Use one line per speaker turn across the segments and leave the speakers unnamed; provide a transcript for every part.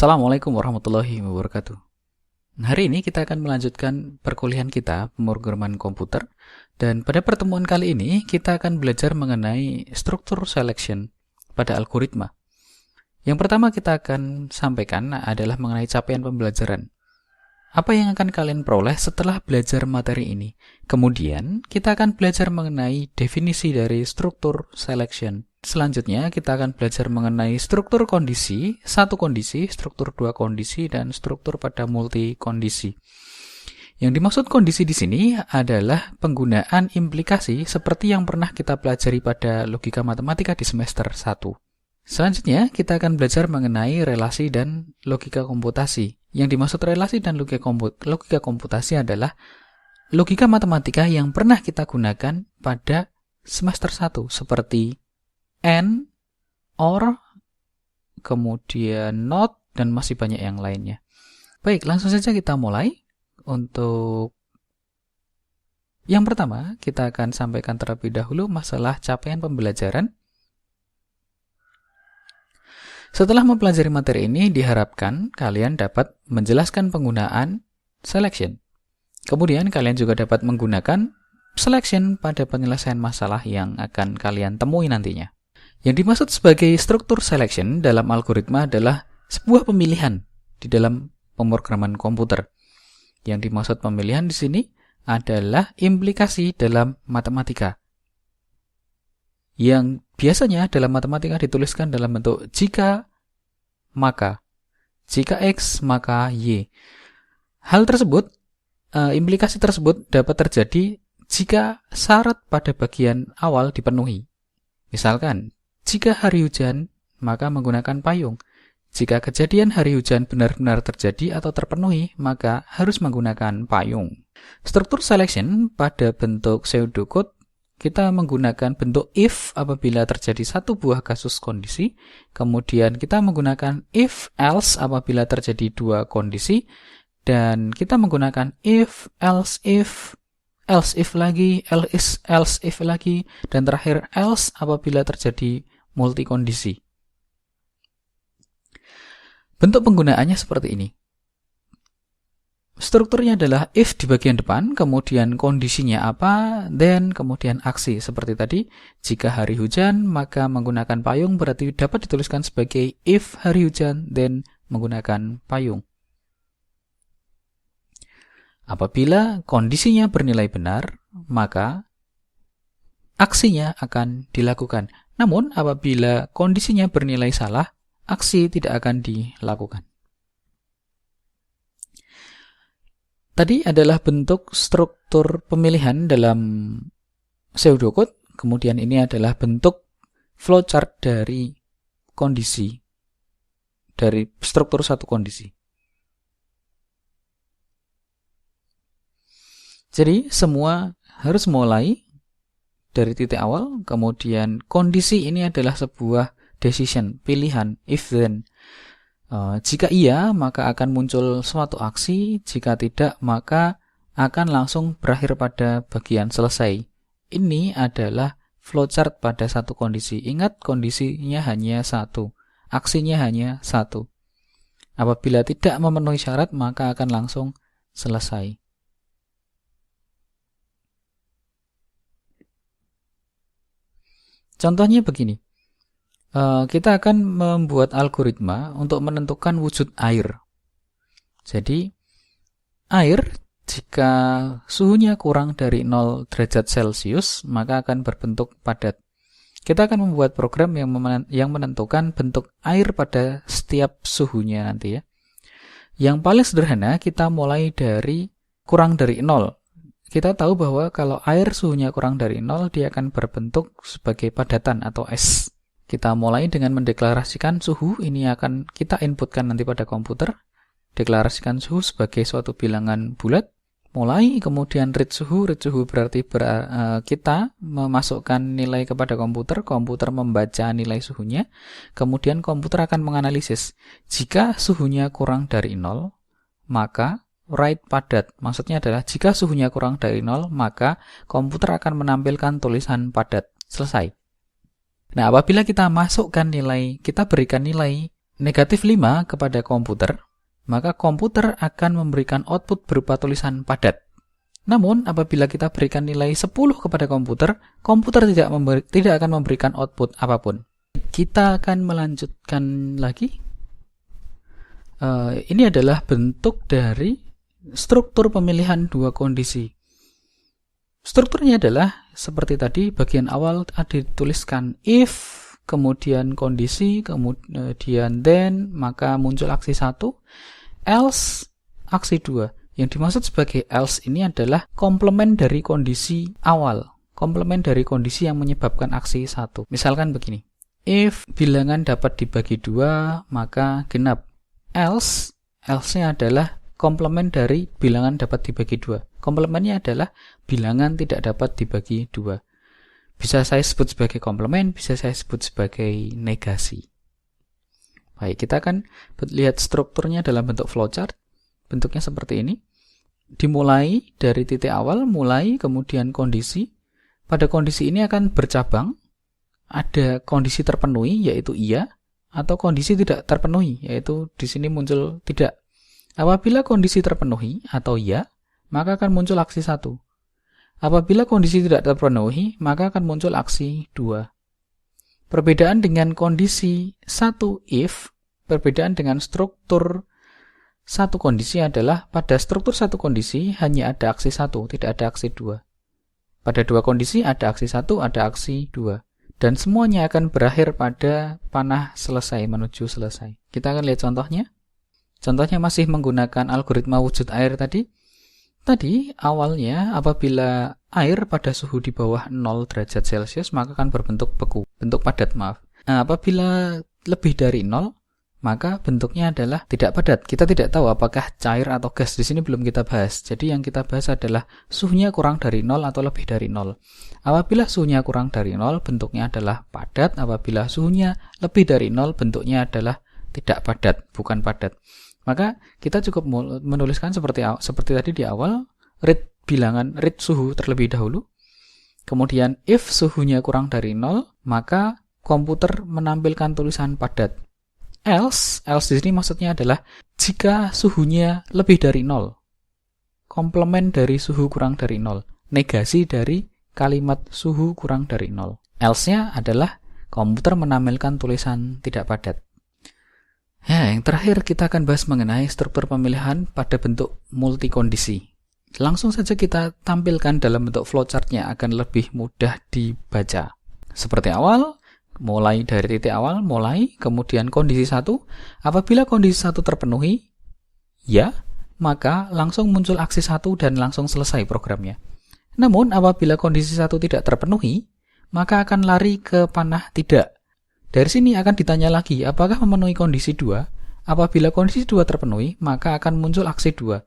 Assalamualaikum warahmatullahi wabarakatuh. Hari ini kita akan melanjutkan perkuliahan kita pemrograman komputer, dan pada pertemuan kali ini kita akan belajar mengenai struktur selection pada algoritma. Yang pertama kita akan sampaikan adalah mengenai capaian pembelajaran. Apa yang akan kalian peroleh setelah belajar materi ini? Kemudian kita akan belajar mengenai definisi dari struktur selection. Selanjutnya kita akan belajar mengenai struktur kondisi, satu kondisi, struktur dua kondisi, dan struktur pada multi kondisi. Yang dimaksud kondisi di sini adalah penggunaan implikasi seperti yang pernah kita pelajari pada logika matematika di semester 1. Selanjutnya kita akan belajar mengenai relasi dan logika komputasi. Yang dimaksud relasi dan logika komputasi adalah logika matematika yang pernah kita gunakan pada semester 1 seperti and, or, kemudian not, dan masih banyak yang lainnya. Baik, langsung saja kita mulai. Untuk yang pertama, kita akan sampaikan terlebih dahulu masalah capaian pembelajaran. Setelah mempelajari materi ini, diharapkan kalian dapat menjelaskan penggunaan selection. Kemudian kalian juga dapat menggunakan selection pada penyelesaian masalah yang akan kalian temui nantinya. Yang dimaksud sebagai struktur selection dalam algoritma adalah sebuah pemilihan di dalam pemrograman komputer. Yang dimaksud pemilihan di sini adalah implikasi dalam matematika. Yang biasanya dalam matematika dituliskan dalam bentuk jika, maka. Jika X, maka Y. Hal tersebut, implikasi tersebut dapat terjadi jika syarat pada bagian awal dipenuhi. Misalkan, jika hari hujan, maka menggunakan payung. Jika kejadian hari hujan benar-benar terjadi atau terpenuhi, maka harus menggunakan payung. Struktur selection pada bentuk pseudocode, kita menggunakan bentuk if apabila terjadi satu buah kasus kondisi, kemudian kita menggunakan if else apabila terjadi dua kondisi, dan kita menggunakan if, else if lagi, else if lagi, dan terakhir else apabila terjadi multi kondisi. Bentuk penggunaannya seperti ini. Strukturnya adalah if di bagian depan, kemudian kondisinya apa, then kemudian aksi. Seperti tadi, jika hari hujan, maka menggunakan payung berarti dapat dituliskan sebagai if hari hujan, then menggunakan payung. Apabila kondisinya bernilai benar, maka aksinya akan dilakukan. Namun, apabila kondisinya bernilai salah, aksi tidak akan dilakukan. Tadi adalah bentuk struktur pemilihan dalam pseudocode, kemudian ini adalah bentuk flowchart dari kondisi, dari struktur satu kondisi. Jadi, semua harus mulai dari titik awal, kemudian kondisi ini adalah sebuah decision, pilihan, if then. Jika iya, maka akan muncul suatu aksi, jika tidak, maka akan langsung berakhir pada bagian selesai. Ini adalah flowchart pada satu kondisi. Ingat, kondisinya hanya satu, aksinya hanya satu. Apabila tidak memenuhi syarat, maka akan langsung selesai. Contohnya begini, kita akan membuat algoritma untuk menentukan wujud air. Jadi, air jika suhunya kurang dari 0 derajat Celcius, maka akan berbentuk padat. Kita akan membuat program yang menentukan bentuk air pada setiap suhunya nanti ya. Yang paling sederhana, kita mulai dari kurang dari 0. Kita tahu bahwa kalau air suhunya kurang dari 0, dia akan berbentuk sebagai padatan atau es. Kita mulai dengan mendeklarasikan suhu, ini akan kita inputkan nanti pada komputer. Deklarasikan suhu sebagai suatu bilangan bulat. Mulai, kemudian read suhu berarti kita memasukkan nilai kepada komputer membaca nilai suhunya. Kemudian komputer akan menganalisis. Jika suhunya kurang dari 0, maka write padat, maksudnya adalah jika suhunya kurang dari 0, maka komputer akan menampilkan tulisan padat. Selesai. Nah, apabila kita masukkan nilai, kita berikan nilai negatif 5 kepada komputer, maka komputer akan memberikan output berupa tulisan padat. Namun, apabila kita berikan nilai 10 kepada komputer, komputer tidak akan memberikan output apapun. Kita akan melanjutkan lagi. Ini adalah bentuk dari struktur pemilihan dua kondisi. Strukturnya adalah seperti tadi, bagian awal ada dituliskan if, kemudian kondisi, kemudian then, maka muncul aksi 1, else, aksi 2. Yang dimaksud sebagai else ini adalah komplement dari kondisi awal, komplement dari kondisi yang menyebabkan aksi 1. Misalkan begini, if bilangan dapat dibagi 2, maka genap. Else-nya adalah komplement dari bilangan dapat dibagi 2. Komplementnya adalah bilangan tidak dapat dibagi 2. Bisa saya sebut sebagai komplement, bisa saya sebut sebagai negasi. Baik, kita akan lihat strukturnya dalam bentuk flowchart. Bentuknya seperti ini. Dimulai dari titik awal, mulai, kemudian kondisi. Pada kondisi ini akan bercabang. Ada kondisi terpenuhi, yaitu iya, atau kondisi tidak terpenuhi, yaitu di sini muncul tidak. Apabila kondisi terpenuhi atau iya, maka akan muncul aksi 1. Apabila kondisi tidak terpenuhi, maka akan muncul aksi 2. Perbedaan dengan kondisi 1 if, perbedaan dengan struktur satu kondisi adalah pada struktur satu kondisi hanya ada aksi 1, tidak ada aksi 2. Pada dua kondisi ada aksi 1, ada aksi 2. Dan semuanya akan berakhir pada panah selesai menuju selesai. Kita akan lihat contohnya. Contohnya masih menggunakan algoritma wujud air tadi. Tadi awalnya apabila air pada suhu di bawah 0 derajat Celcius maka akan berbentuk beku, bentuk padat maaf. Nah, apabila lebih dari 0 maka bentuknya adalah tidak padat. Kita tidak tahu apakah cair atau gas. Di sini belum kita bahas. Jadi yang kita bahas adalah suhunya kurang dari 0 atau lebih dari 0. Apabila suhunya kurang dari 0, bentuknya adalah padat. Apabila suhunya lebih dari 0, bentuknya adalah tidak padat, bukan padat. Maka kita cukup menuliskan seperti tadi di awal, read suhu terlebih dahulu. Kemudian if suhunya kurang dari 0, maka komputer menampilkan tulisan padat. Else di sini maksudnya adalah jika suhunya lebih dari 0. Komplement dari suhu kurang dari 0. Negasi dari kalimat suhu kurang dari 0. Else-nya adalah komputer menampilkan tulisan tidak padat. Ya, yang terakhir kita akan bahas mengenai struktur pemilihan pada bentuk multikondisi. Langsung saja kita tampilkan dalam bentuk flowchart-nya akan lebih mudah dibaca. Seperti awal, mulai dari titik awal, kemudian kondisi 1. Apabila kondisi 1 terpenuhi, ya, maka langsung muncul aksi 1 dan langsung selesai programnya. Namun, apabila kondisi 1 tidak terpenuhi, maka akan lari ke panah tidak. Dari sini akan ditanya lagi, apakah memenuhi kondisi 2? Apabila kondisi 2 terpenuhi, maka akan muncul aksi 2.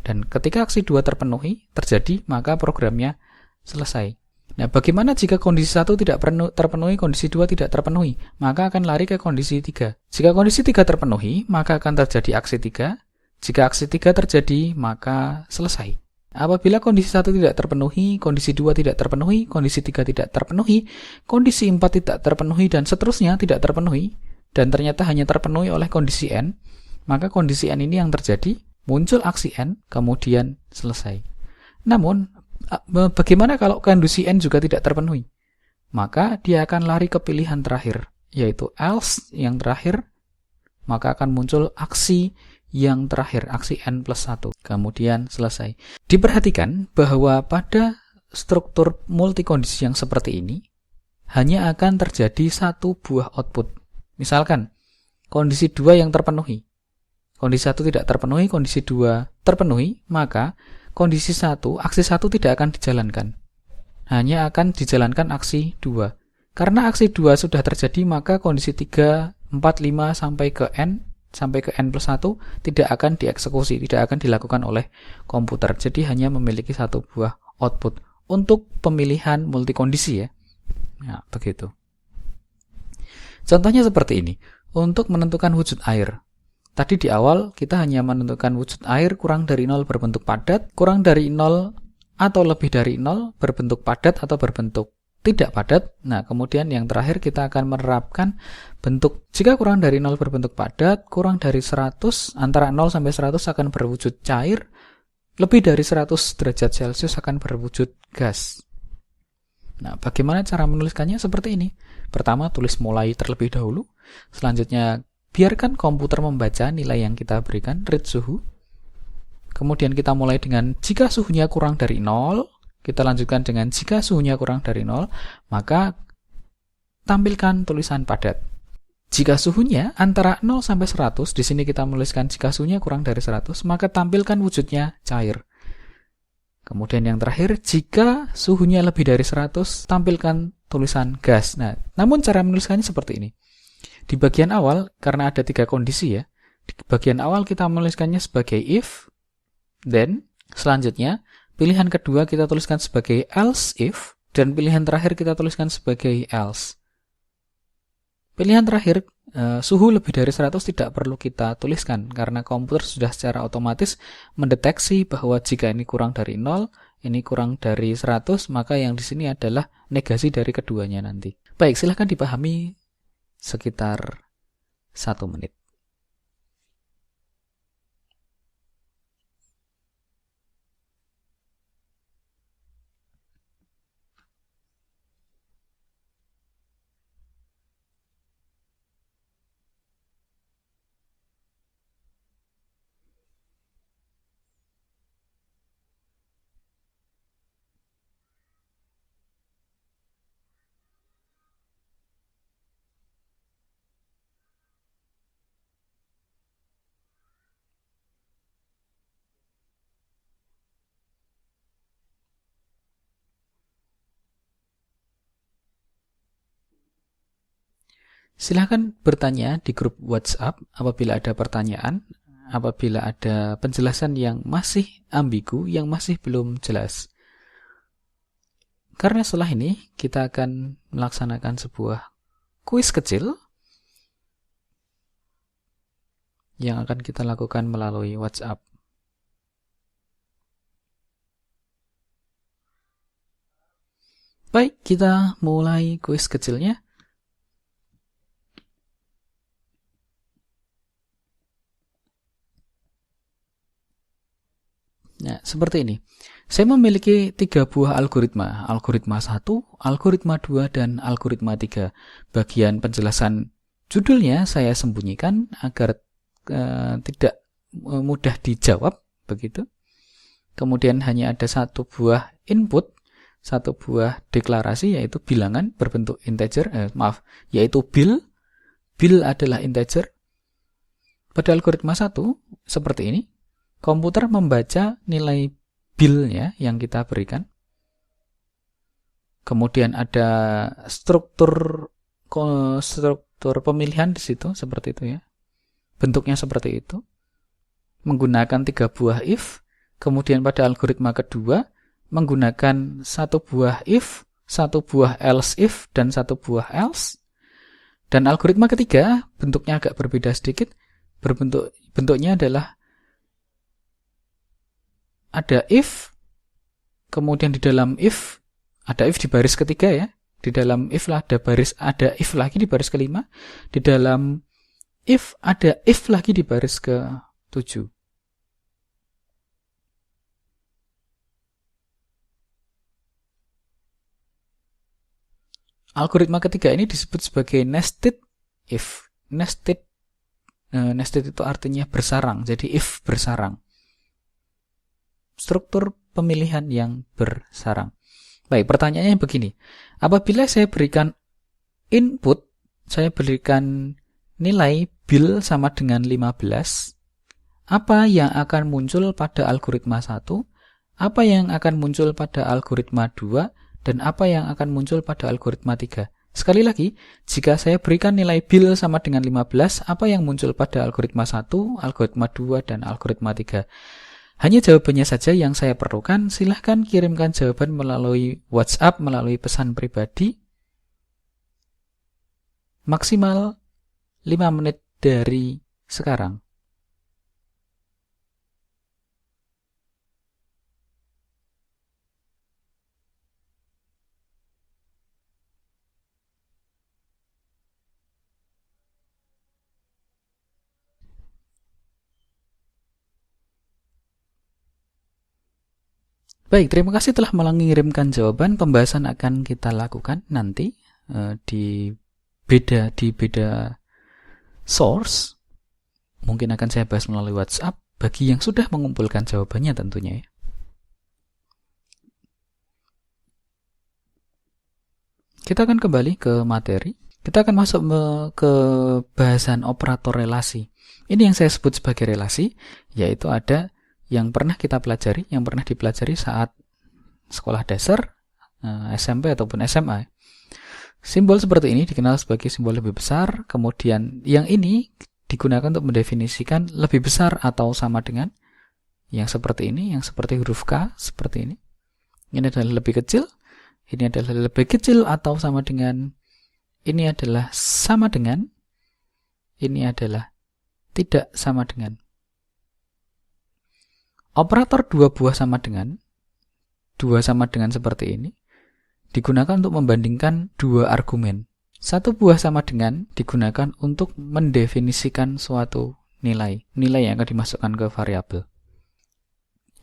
Dan ketika aksi 2 terpenuhi, terjadi, maka programnya selesai. Nah, bagaimana jika kondisi 1 tidak terpenuhi, kondisi 2 tidak terpenuhi? Maka akan lari ke kondisi 3. Jika kondisi 3 terpenuhi, maka akan terjadi aksi 3. Jika aksi 3 terjadi, maka selesai. Apabila kondisi 1 tidak terpenuhi, kondisi 2 tidak terpenuhi, kondisi 3 tidak terpenuhi, kondisi 4 tidak terpenuhi, dan seterusnya tidak terpenuhi, dan ternyata hanya terpenuhi oleh kondisi N, maka kondisi N ini yang terjadi, muncul aksi N, kemudian selesai. Namun, bagaimana kalau kondisi N juga tidak terpenuhi? Maka dia akan lari ke pilihan terakhir, yaitu else yang terakhir, maka akan muncul aksi yang terakhir, aksi N plus 1, kemudian selesai. Diperhatikan bahwa pada struktur multikondisi yang seperti ini, hanya akan terjadi satu buah output. Misalkan, kondisi 2 yang terpenuhi. Kondisi 1 tidak terpenuhi, kondisi 2 terpenuhi, maka kondisi 1, aksi 1 tidak akan dijalankan. Hanya akan dijalankan aksi 2. Karena aksi 2 sudah terjadi, maka kondisi 3, 4, 5 sampai ke N plus 1 tidak akan dieksekusi, tidak akan dilakukan oleh komputer. Jadi hanya memiliki satu buah output untuk pemilihan multikondisi ya. Nah, begitu. Contohnya seperti ini. Untuk menentukan wujud air. Tadi di awal kita hanya menentukan wujud air kurang dari 0 berbentuk padat, kurang dari 0 atau lebih dari 0 berbentuk padat atau berbentuk tidak padat. Nah, kemudian yang terakhir kita akan menerapkan bentuk. Jika kurang dari 0 berbentuk padat, kurang dari 100, antara 0 sampai 100 akan berwujud cair, lebih dari 100 derajat Celcius akan berwujud gas. Nah, bagaimana cara menuliskannya? Seperti ini. Pertama, tulis mulai terlebih dahulu. Selanjutnya, biarkan komputer membaca nilai yang kita berikan, read suhu. Kemudian kita mulai dengan jika suhunya kurang dari 0, kita lanjutkan dengan jika suhunya kurang dari 0, maka tampilkan tulisan padat. Jika suhunya antara 0 sampai 100, di sini kita menuliskan jika suhunya kurang dari 100, maka tampilkan wujudnya cair. Kemudian yang terakhir, jika suhunya lebih dari 100, tampilkan tulisan gas. Nah, namun cara menuliskannya seperti ini. Di bagian awal, karena ada 3 kondisi ya, di bagian awal kita menuliskannya sebagai if, then, selanjutnya, pilihan kedua kita tuliskan sebagai else if, dan pilihan terakhir kita tuliskan sebagai else. Pilihan terakhir, suhu lebih dari 100 tidak perlu kita tuliskan, karena komputer sudah secara otomatis mendeteksi bahwa jika ini kurang dari 0, ini kurang dari 100, maka yang di sini adalah negasi dari keduanya nanti. Baik, silahkan dipahami sekitar 1 menit. Silahkan bertanya di grup WhatsApp apabila ada pertanyaan, apabila ada penjelasan yang masih ambigu, yang masih belum jelas. Karena setelah ini kita akan melaksanakan sebuah kuis kecil yang akan kita lakukan melalui WhatsApp. Baik, kita mulai kuis kecilnya. Nah, seperti ini. Saya memiliki 3 buah algoritma. Algoritma 1, algoritma 2, dan algoritma 3. Bagian penjelasan judulnya saya sembunyikan agar tidak mudah dijawab, begitu. Kemudian hanya ada 1 buah input, 1 buah deklarasi, yaitu bilangan berbentuk integer, yaitu bil. Bil adalah integer. Pada algoritma 1, seperti ini. Komputer membaca nilai bilnya yang kita berikan. Kemudian ada struktur pemilihan di situ, seperti itu ya. Bentuknya seperti itu. Menggunakan 3 buah if. Kemudian pada algoritma kedua, menggunakan 1 buah if, 1 buah else if, dan 1 buah else. Dan algoritma ketiga, bentuknya agak berbeda sedikit. Bentuknya adalah ada if, kemudian di dalam if, ada if di baris ketiga ya. Di dalam if lah ada if lagi di baris kelima. Di dalam if ada if lagi di baris ke-7. Algoritma ketiga ini disebut sebagai nested if. Nested itu artinya bersarang. Jadi if bersarang. Struktur pemilihan yang bersarang. Baik, pertanyaannya begini. Apabila saya berikan input, saya berikan nilai bil sama dengan 15, apa yang akan muncul pada algoritma 1, apa yang akan muncul pada algoritma 2, dan apa yang akan muncul pada algoritma 3. Sekali lagi, jika saya berikan nilai bil sama dengan 15, apa yang muncul pada algoritma 1, algoritma 2, dan algoritma 3. Hanya jawabannya saja yang saya perlukan. Silahkan kirimkan jawaban melalui WhatsApp, melalui pesan pribadi. Maksimal 5 menit dari sekarang. Baik, terima kasih telah mengirimkan jawaban. Pembahasan akan kita lakukan nanti di beda source. Mungkin akan saya bahas melalui WhatsApp bagi yang sudah mengumpulkan jawabannya tentunya ya. Kita akan kembali ke materi. Kita akan masuk ke bahasan operator relasi. Ini yang saya sebut sebagai relasi, yaitu ada yang pernah kita pelajari, yang pernah dipelajari saat sekolah dasar, SMP ataupun SMA. Simbol seperti ini dikenal sebagai simbol lebih besar, kemudian yang ini digunakan untuk mendefinisikan lebih besar atau sama dengan yang seperti ini, yang seperti huruf K, seperti ini. Ini adalah lebih kecil, ini adalah lebih kecil atau sama dengan, ini adalah sama dengan, ini adalah tidak sama dengan. Operator dua buah sama dengan seperti ini digunakan untuk membandingkan dua argumen. Satu buah sama dengan digunakan untuk mendefinisikan suatu nilai yang akan dimasukkan ke variabel.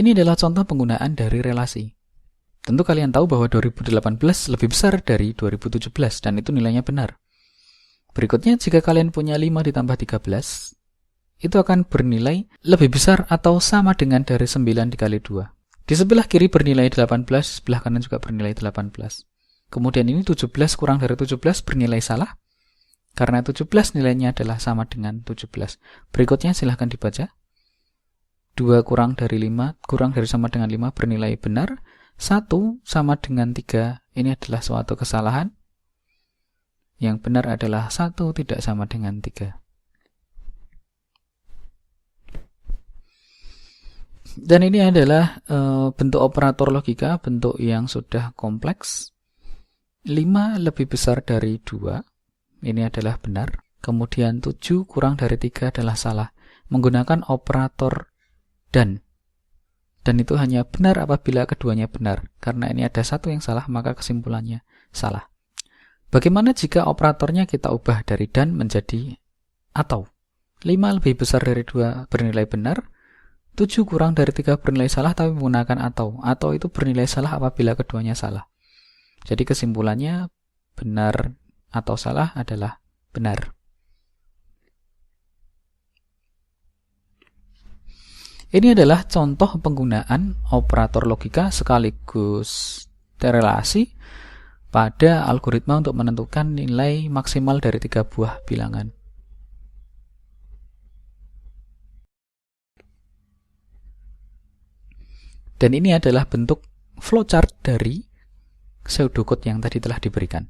Ini adalah contoh penggunaan dari relasi. Tentu kalian tahu bahwa 2018 lebih besar dari 2017 dan itu nilainya benar. Berikutnya, jika kalian punya 5 ditambah 13, itu akan bernilai lebih besar atau sama dengan dari 9 dikali 2. Di sebelah kiri bernilai 18, sebelah kanan juga bernilai 18. Kemudian ini 17 kurang dari 17 bernilai salah, karena 17 nilainya adalah sama dengan 17. Berikutnya silahkan dibaca. 2 kurang dari 5, kurang dari sama dengan 5 bernilai benar. 1 sama dengan 3, ini adalah suatu kesalahan. Yang benar adalah 1 tidak sama dengan 3. Dan ini adalah bentuk operator logika, bentuk yang sudah kompleks. 5 lebih besar dari 2, ini adalah benar. Kemudian 7 kurang dari 3 adalah salah. Menggunakan operator dan itu hanya benar apabila keduanya benar. Karena ini ada satu yang salah, maka kesimpulannya salah. Bagaimana jika operatornya kita ubah dari dan menjadi atau? 5 lebih besar dari 2 bernilai benar. 7 kurang dari 3 bernilai salah tapi menggunakan atau. Atau itu bernilai salah apabila keduanya salah. Jadi kesimpulannya benar atau salah adalah benar. Ini adalah contoh penggunaan operator logika sekaligus relasi pada algoritma untuk menentukan nilai maksimal dari 3 buah bilangan. Dan ini adalah bentuk flowchart dari pseudocode yang tadi telah diberikan.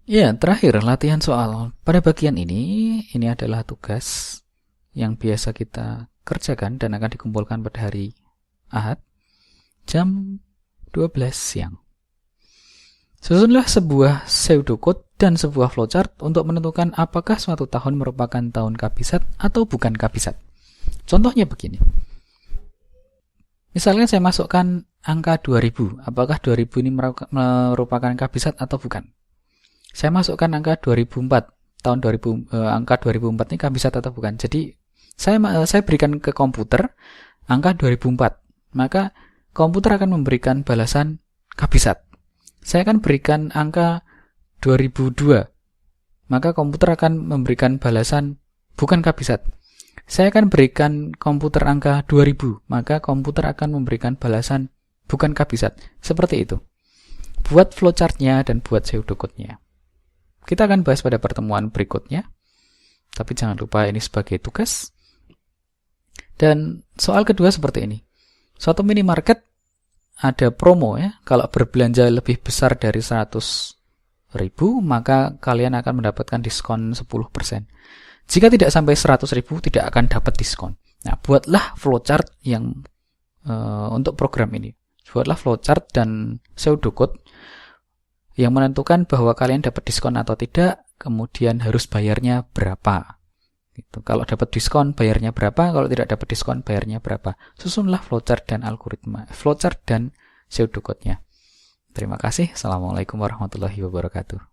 Ya, terakhir latihan soal. Pada bagian ini adalah tugas yang biasa kita kerjakan dan akan dikumpulkan pada hari Ahad jam 12 siang. Susunlah sebuah pseudocode dan sebuah flowchart untuk menentukan apakah suatu tahun merupakan tahun kabisat atau bukan kabisat. Contohnya begini. Misalnya saya masukkan angka 2000. Apakah 2000 ini merupakan kabisat atau bukan? Saya masukkan angka 2004. Tahun 2000, angka 2004 ini kabisat atau bukan? Jadi saya berikan ke komputer angka 2004. Maka komputer akan memberikan balasan kabisat. Saya akan berikan angka 2002, maka komputer akan memberikan balasan bukan kabisat. Saya akan berikan komputer angka 2000, maka komputer akan memberikan balasan bukan kabisat. Seperti itu. Buat flowchartnya dan buat pseudocode-nya. Kita akan bahas pada pertemuan berikutnya, tapi jangan lupa ini sebagai tugas. Dan soal kedua seperti ini. Suatu minimarket ada promo ya, kalau berbelanja lebih besar dari 100.000 maka kalian akan mendapatkan diskon 10%. Jika tidak sampai 100.000 tidak akan dapat diskon. Nah, buatlah flowchart yang untuk program ini. Buatlah flowchart dan pseudocode yang menentukan bahwa kalian dapat diskon atau tidak, kemudian harus bayarnya berapa. Gitu. Kalau dapat diskon bayarnya berapa, kalau tidak dapat diskon bayarnya berapa. Susunlah flowchart dan algoritma, flowchart dan pseudocode-nya. Terima kasih. Assalamualaikum warahmatullahi wabarakatuh.